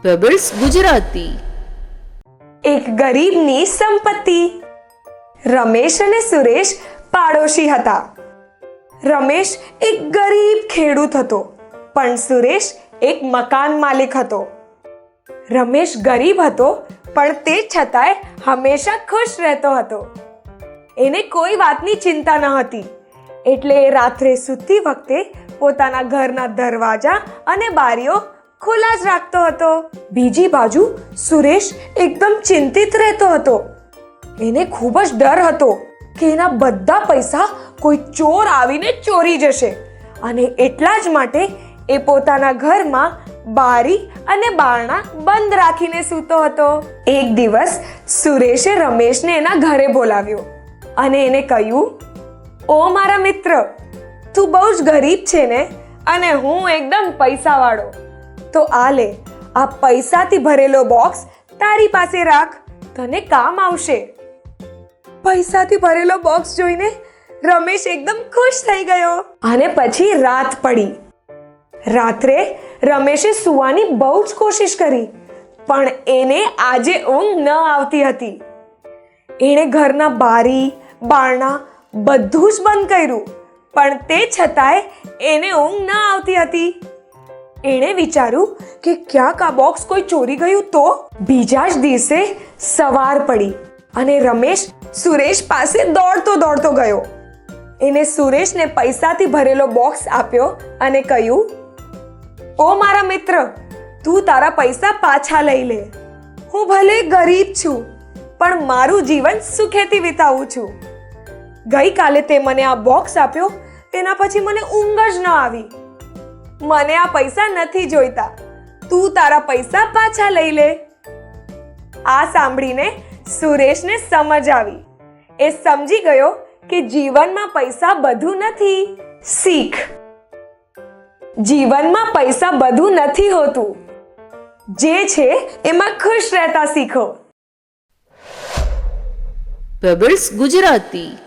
Pebbles Gujarati. એક ગરીબની સંપત્તિ. રમેશ અને સુરેશ પાડોશી હતા. રમેશ એક ગરીબ ખેડૂત હતો, પણ સુરેશ એક મકાન માલિક હતો. રમેશ ગરીબ હતો, પણ તે છતાંય હંમેશા ખુશ રહેતો હતો. એને કોઈ વાતની ચિંતા ન હતી, એટલે એ રાત્રે સૂતી વખતે પોતાના ઘરના દરવાજા અને બારીઓ ખુલ્લા જ રાખતો હતો. બીજી બાજુ સુરેશ એકદમ ચિંતિત રહેતો હતો. એને ખૂબ જ ડર હતો કે એના બધા પૈસા કોઈ ચોર આવીને ચોરી જશે, અને એટલા જ માટે એ પોતાના ઘરમાં બારી અને બારણા બંધ રાખીને સૂતો હતો. એક દિવસ સુરેશે રમેશને એના ઘરે બોલાવ્યો અને એને કહ્યું, "ઓ મારા મિત્ર, તું બહુ જ ગરીબ છે ને, અને હું એકદમ પૈસાવાળો. તો આ લે, આ પૈસાથી ભરેલો બોક્સ તારી પાસે રાખ, તને કામ આવશે." પૈસાથી ભરેલો બોક્સ જોઈને રમેશ એકદમ ખુશ થઈ ગયો. અને પછી રાત પડી. રાત્રે રમેશે સૂવાની બહુ જ કોશિશ કરી, પણ એને આજે ઊંઘ ન આવતી હતી. એણે ઘરના બારી બારણા બધું જ બંધ કર્યું, પણ તે છતાંય એને ઊંઘ ન આવતી હતી. એણે વિચાર્યું કે ક્યાંક આ બોક્સ કોઈ ચોરી ગયું તો. બીજા જ દિવસે સવાર પડી અને રમેશ સુરેશ પાસે દોડતો દોડતો ગયો. એને સુરેશને પૈસાથી ભરેલો બોક્સ આપ્યો અને કહ્યું, "ઓ મારા મિત્ર, તું તારા પૈસા પાછા લઈ લે. હું ભલે ગરીબ છું, પણ મારું જીવન સુખેથી વિતાવું છું. ગઈકાલે તે મને આ બોક્સ આપ્યો, તેના પછી મને ઊંઘ જ ન આવી. મને આ પૈસા નથી જોઈતા. તું તારા પૈસા પાછા લઈ લે." આ સાંભળીને સુરેશને સમજ આવી. એ સમજી ગયો કે જીવનમાં પૈસા બધું નથી. શીખ: જીવનમાં પૈસા બધું નથી હોતું. જે છે એમાં ખુશ રહેતા શીખો. પેબલ્સ ગુજરાતી.